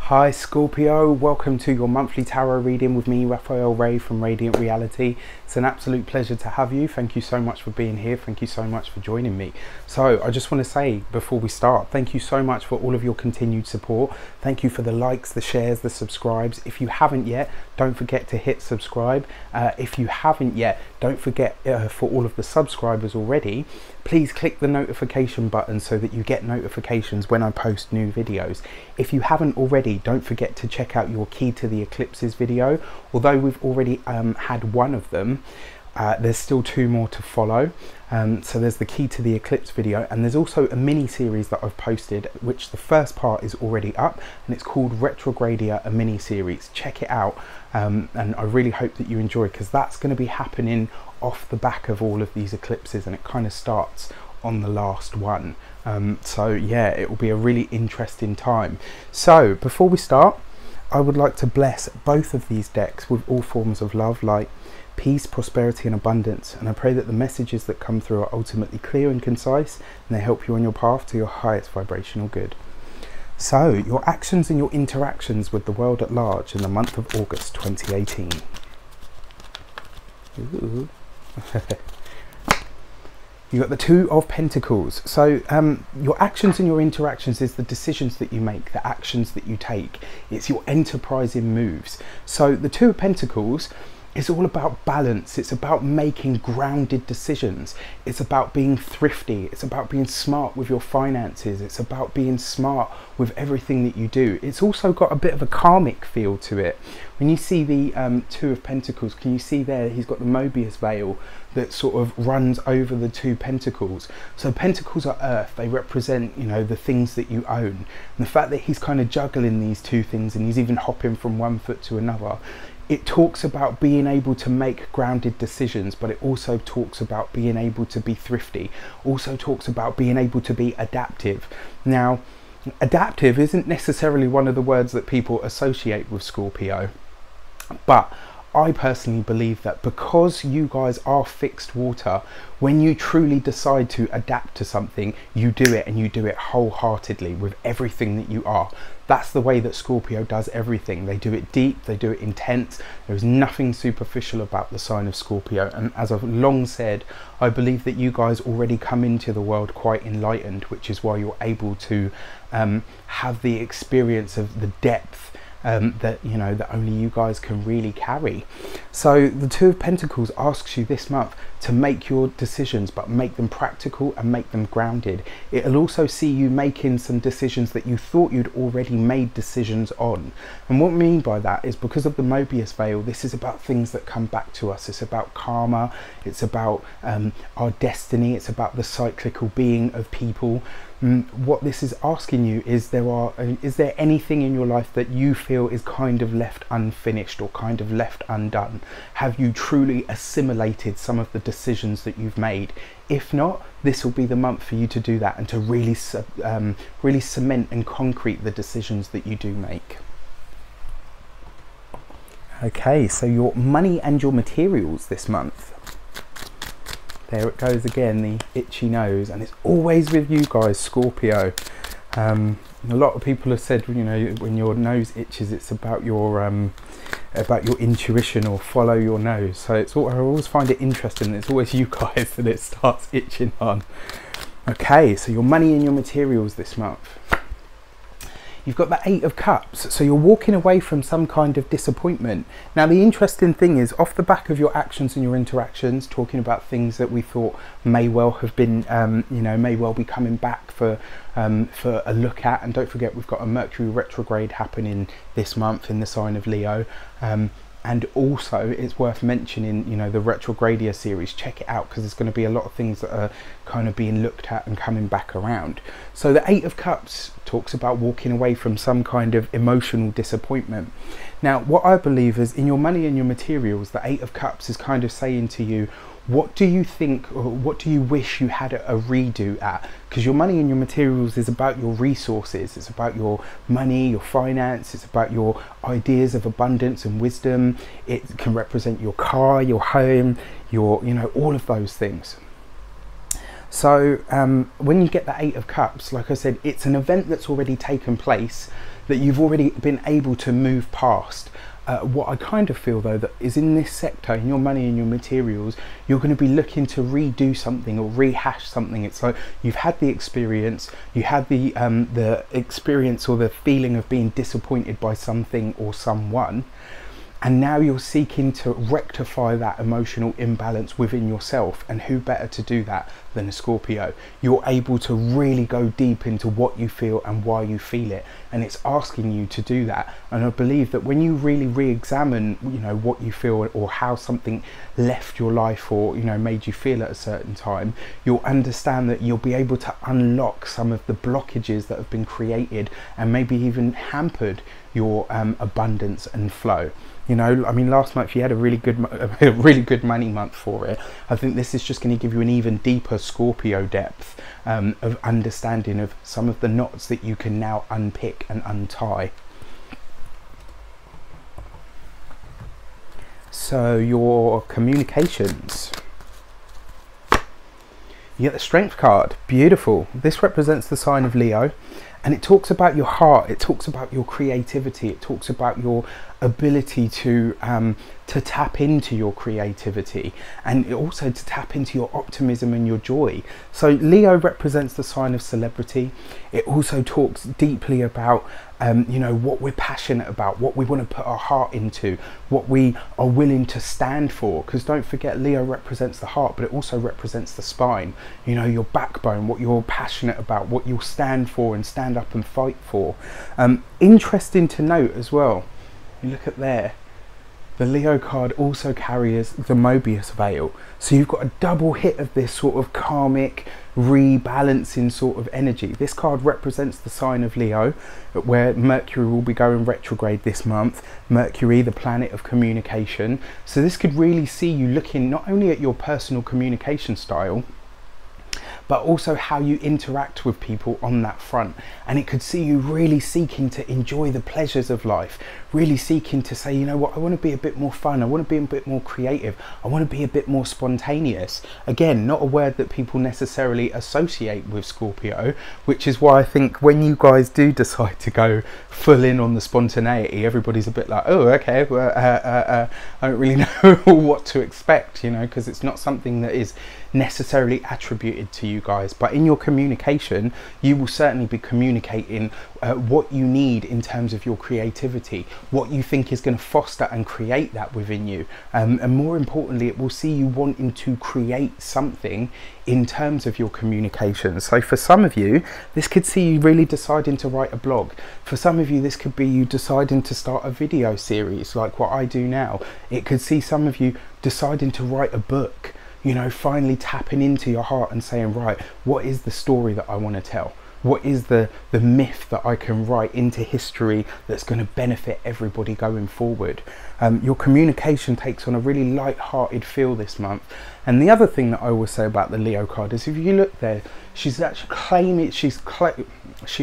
Hi Scorpio, welcome to your monthly tarot reading with me, Raphael.rey from Reydiant Reality. It's an absolute pleasure to have you. Thank you so much for being here. Thank you so much for joining me. So I just want to say before we start, thank you so much for all of your continued support. Thank you for the likes, the shares, the subscribes. If you haven't yet, don't forget to hit subscribe. If you haven't yet, don't forget for all of the subscribers already, please click the notification button so that you get notifications when I post new videos. If you haven't already, don't forget to check out your key to the eclipses video. Although we've already had one of them, there's still two more to follow. So there's the key to the eclipse video, and there's also a mini series that I've posted, which the first part is already up, and it's called Retrogradia, a mini series. Check it out, and I really hope that you enjoy, because that's going to be happening off the back of all of these eclipses, and it kind of starts on the last one. So yeah, it will be a really interesting time. So before we start, I would like to bless both of these decks with all forms of love, light, peace, prosperity and abundance, and I pray that the messages that come through are ultimately clear and concise, and they help you on your path to your highest vibrational good. So your actions and your interactions with the world at large in the month of August 2018. Ooh. You got the Two of Pentacles. So your actions and your interactions is the decisions that you make, the actions that you take. It's your enterprising moves. So the Two of Pentacles is all about balance. It's about making grounded decisions. It's about being thrifty. It's about being smart with your finances. It's about being smart with everything that you do. It's also got a bit of a karmic feel to it. When you see the Two of Pentacles, can you see there he's got the Mobius veil that sort of runs over the two pentacles. So pentacles are earth. They represent, you know, the things that you own. And the fact that he's kind of juggling these two things, and he's even hopping from one foot to another, it talks about being able to make grounded decisions, but it also talks about being able to be thrifty. Also talks about being able to be adaptive. Now, adaptive isn't necessarily one of the words that people associate with Scorpio, but I personally believe that because you guys are fixed water, when you truly decide to adapt to something, you do it, and you do it wholeheartedly with everything that you are. That's the way that Scorpio does everything. They do it deep, they do it intense. There is nothing superficial about the sign of Scorpio. And as I've long said, I believe that you guys already come into the world quite enlightened, which is why you're able to have the experience of the depth that, you know, that only you guys can really carry. So the Two of Pentacles asks you this month to make your decisions, but make them practical and make them grounded. It'll also see you making some decisions that you thought you'd already made decisions on. And what I mean by that is, because of the Mobius veil, this is about things that come back to us. It's about karma. It's about our destiny. It's about the cyclical being of people. What this is asking you is, is there anything in your life that you feel is kind of left unfinished or kind of left undone? Have you truly assimilated some of the decisions that you've made? If not, this will be the month for you to do that, and to really cement and concrete the decisions that you do make. Okay, so your money and your materials this month. There it goes again, the itchy nose, and it's always with you guys, Scorpio. A lot of people have said, you know, when your nose itches, it's about your intuition, or follow your nose. So it's all, I always find it interesting that it's always you guys that it starts itching on. Okay, so your money and your materials this month. You've got the Eight of Cups, so you're walking away from some kind of disappointment. Now the interesting thing is, off the back of your actions and your interactions, talking about things that we thought may well have been, you know, may well be coming back for a look at. And don't forget, we've got a Mercury retrograde happening this month in the sign of Leo. And also it's worth mentioning, you know, the Retrogradia series. Check it out, because there's going to be a lot of things that are kind of being looked at and coming back around. So the Eight of Cups talks about walking away from some kind of emotional disappointment. Now what I believe is, in your money and your materials, the Eight of Cups is kind of saying to you, what do you think, or what do you wish you had a redo at? Because your money and your materials is about your resources. It's about your money, your finance. It's about your ideas of abundance and wisdom. It can represent your car, your home, your, you know, all of those things. So when you get the Eight of Cups, like I said, it's an event that's already taken place, that you've already been able to move past. What I kind of feel though, that is in this sector, in your money and your materials, you're going to be looking to redo something or rehash something. It's like you've had the experience, you had the experience or the feeling of being disappointed by something or someone, and now you're seeking to rectify that emotional imbalance within yourself. And who better to do that than a Scorpio? You're able to really go deep into what you feel and why you feel it, and it's asking you to do that. And I believe that when you really re-examine, you know, what you feel or how something left your life, or, you know, made you feel at a certain time, you'll understand that you'll be able to unlock some of the blockages that have been created and maybe even hampered your abundance and flow. You know, I mean, last month you had a really good money month for it. I think this is just going to give you an even deeper Scorpio depth of understanding of some of the knots that you can now unpick and untie. So your communications. You get the Strength card. Beautiful. This represents the sign of Leo. And it talks about your heart, it talks about your creativity, it talks about your ability to tap into your creativity, and also to tap into your optimism and your joy. So Leo represents the sign of celebrity. It also talks deeply about you know, what we're passionate about, what we want to put our heart into, what we are willing to stand for. Because don't forget, Leo represents the heart, but it also represents the spine, you know, your backbone, what you're passionate about, what you'll stand for and stand up and fight for. Interesting to note as well, you look at there, the Leo card also carries the Mobius veil. So you've got a double hit of this sort of karmic rebalancing sort of energy. This card represents the sign of Leo, where Mercury will be going retrograde this month. Mercury, the planet of communication. So this could really see you looking not only at your personal communication style, but also how you interact with people on that front. And it could see you really seeking to enjoy the pleasures of life, really seeking to say, you know what, I want to be a bit more fun, I want to be a bit more creative, I want to be a bit more spontaneous. Again, not a word that people necessarily associate with Scorpio, which is why I think when you guys do decide to go full in on the spontaneity, everybody's a bit like, oh, okay, well, I don't really know what to expect, you know, because it's not something that is necessarily attributed to you guys. But in your communication, you will certainly be communicating what you need in terms of your creativity, what you think is going to foster and create that within you, and more importantly, it will see you wanting to create something in terms of your communication. So for some of you, this could see you really deciding to write a blog. For some of you, this could be you deciding to start a video series like what I do now. It could see some of you deciding to write a book, you know, finally tapping into your heart and saying, right, what is the story that I want to tell? What is the myth that I can write into history that's going to benefit everybody going forward? Your communication takes on a really light-hearted feel this month. And the other thing that I will say about the Leo card is, if you look there, she's actually claiming, she's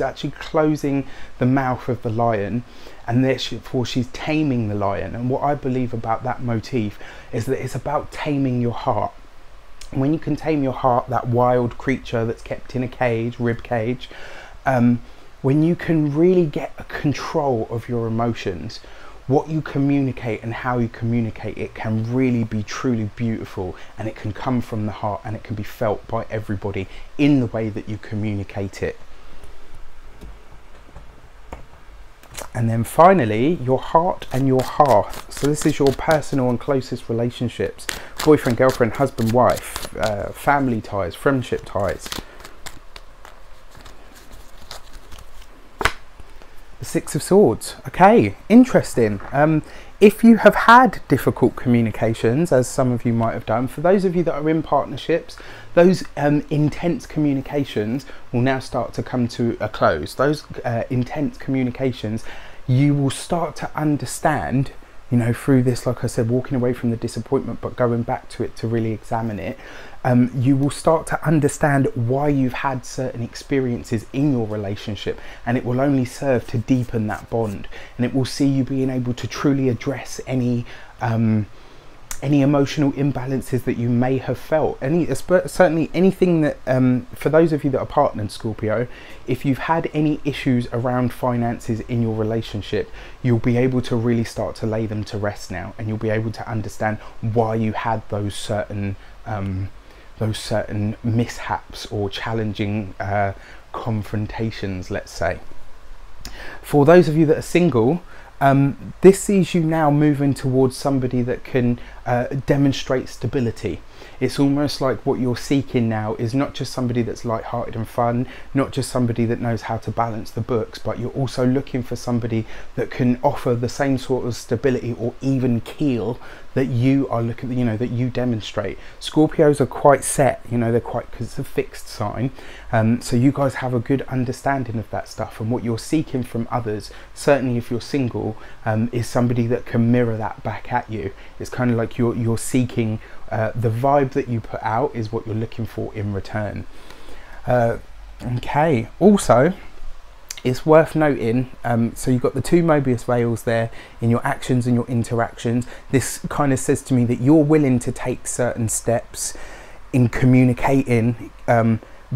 actually closing the mouth of the lion, and therefore she's taming the lion. And what I believe about that motif is that it's about taming your heart. When you can tame your heart, that wild creature that's kept in a cage, rib cage, when you can really get a control of your emotions, what you communicate and how you communicate it can really be truly beautiful, and it can come from the heart, and it can be felt by everybody in the way that you communicate it. And then finally, your heart and your hearth. So this is your personal and closest relationships. Boyfriend, girlfriend, husband, wife, family ties, friendship ties. The Six of Swords. Okay, interesting. If you have had difficult communications, as some of you might have done, for those of you that are in partnerships, those intense communications will now start to come to a close. Those intense communications, you will start to understand, you know, through this, like I said, walking away from the disappointment but going back to it to really examine it. You will start to understand why you've had certain experiences in your relationship, and it will only serve to deepen that bond, and it will see you being able to truly address any any emotional imbalances that you may have felt, certainly anything that for those of you that are partnered, Scorpio, if you've had any issues around finances in your relationship, you'll be able to really start to lay them to rest now, and you'll be able to understand why you had those certain mishaps or challenging confrontations, let's say. For those of you that are single, this sees you now moving towards somebody that can demonstrate stability. It's almost like what you're seeking now is not just somebody that's light-hearted and fun, not just somebody that knows how to balance the books, but you're also looking for somebody that can offer the same sort of stability or even keel that you are looking, you know, that you demonstrate. Scorpios are quite set, you know, they're quite, because it's a fixed sign. So you guys have a good understanding of that stuff, and what you're seeking from others, certainly if you're single, is somebody that can mirror that back at you. It's kind of like you're seeking the vibe that you put out is what you're looking for in return. Okay, also it's worth noting, so you've got the 2 Mobius veils there in your actions and your interactions. This kind of says to me that you're willing to take certain steps in communicating,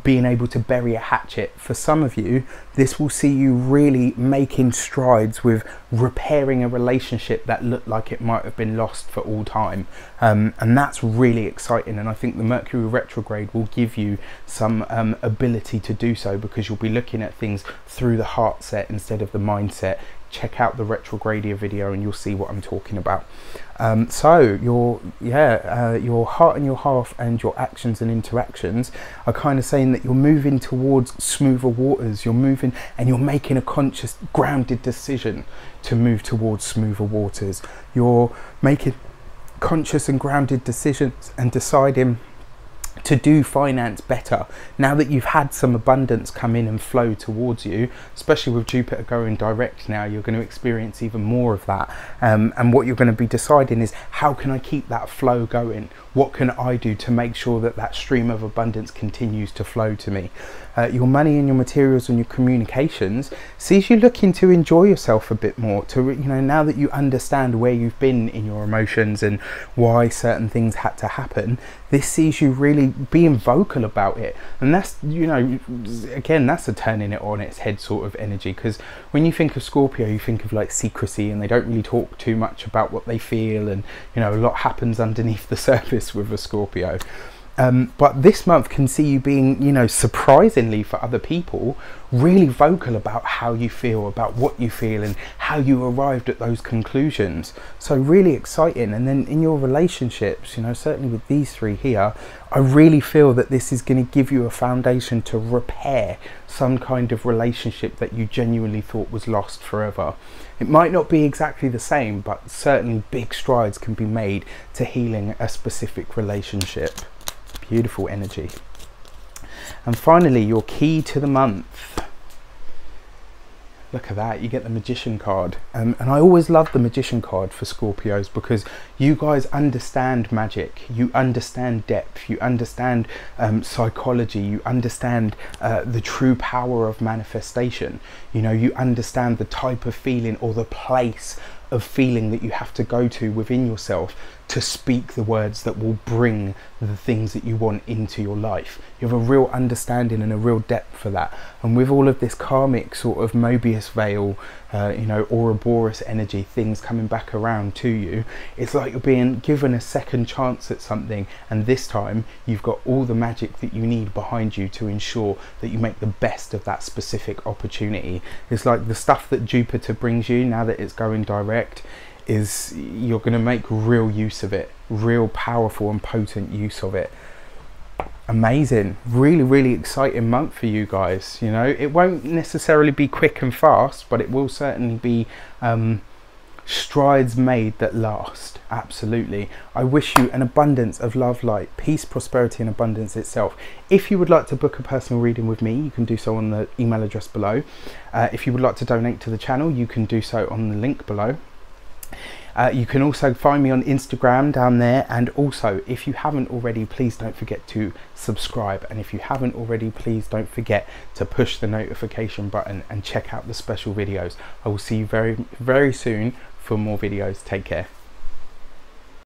being able to bury a hatchet. For some of you, this will see you really making strides with repairing a relationship that looked like it might have been lost for all time, and that's really exciting. And I think the Mercury retrograde will give you some ability to do so, because you'll be looking at things through the heart set instead of the mindset. Check out the retrogradia video and you'll see what I'm talking about. So your heart and your half and your actions and interactions are kind of saying that you're moving towards smoother waters. You're moving and you're making a conscious, grounded decision to move towards smoother waters. You're making conscious and grounded decisions and deciding to do finance better now that you've had some abundance come in and flow towards you, especially with Jupiter going direct now. You're going to experience even more of that, and what you're going to be deciding is, how can I keep that flow going? What can I do to make sure that that stream of abundance continues to flow to me? Your money and your materials and your communications sees you looking to enjoy yourself a bit more, to, you know, now that you understand where you've been in your emotions and why certain things had to happen. This sees you really being vocal about it, and that's, you know, again, that's a turning it on its head sort of energy, because when you think of Scorpio, you think of like secrecy, and they don't really talk too much about what they feel, and, you know, a lot happens underneath the surface with a Scorpio. But this month can see you being, you know, surprisingly for other people, really vocal about how you feel, about what you feel, and how you arrived at those conclusions. So really exciting. And then in your relationships, you know, certainly with these 3 here, I really feel that this is going to give you a foundation to repair some kind of relationship that you genuinely thought was lost forever. It might not be exactly the same, but certainly big strides can be made to healing a specific relationship. Beautiful energy. And finally, your key to the month. Look at that, you get the Magician card. And I always love the Magician card for Scorpios, because you guys understand magic, you understand depth, you understand psychology, you understand the true power of manifestation. You know, you understand the type of feeling or the place of feeling that you have to go to within yourself to speak the words that will bring the things that you want into your life. You have a real understanding and a real depth for that. And with all of this karmic sort of Mobius veil, you know, Ouroboros energy, things coming back around to you, it's like you're being given a second chance at something, and this time you've got all the magic that you need behind you to ensure that you make the best of that specific opportunity. It's like the stuff that Jupiter brings you now that it's going direct, is you're going to make real use of it, real powerful and potent use of it. Amazing, really exciting month for you guys. You know, it won't necessarily be quick and fast, but it will certainly be strides made that last. Absolutely. I wish you an abundance of love, light, peace, prosperity and abundance itself. If you would like to book a personal reading with me, you can do so on the email address below. If you would like to donate to the channel, you can do so on the link below. You can also find me on Instagram down there, and also if you haven't already, please don't forget to subscribe, and if you haven't already, please don't forget to push the notification button and check out the special videos. I will see you very soon for more videos. Take care.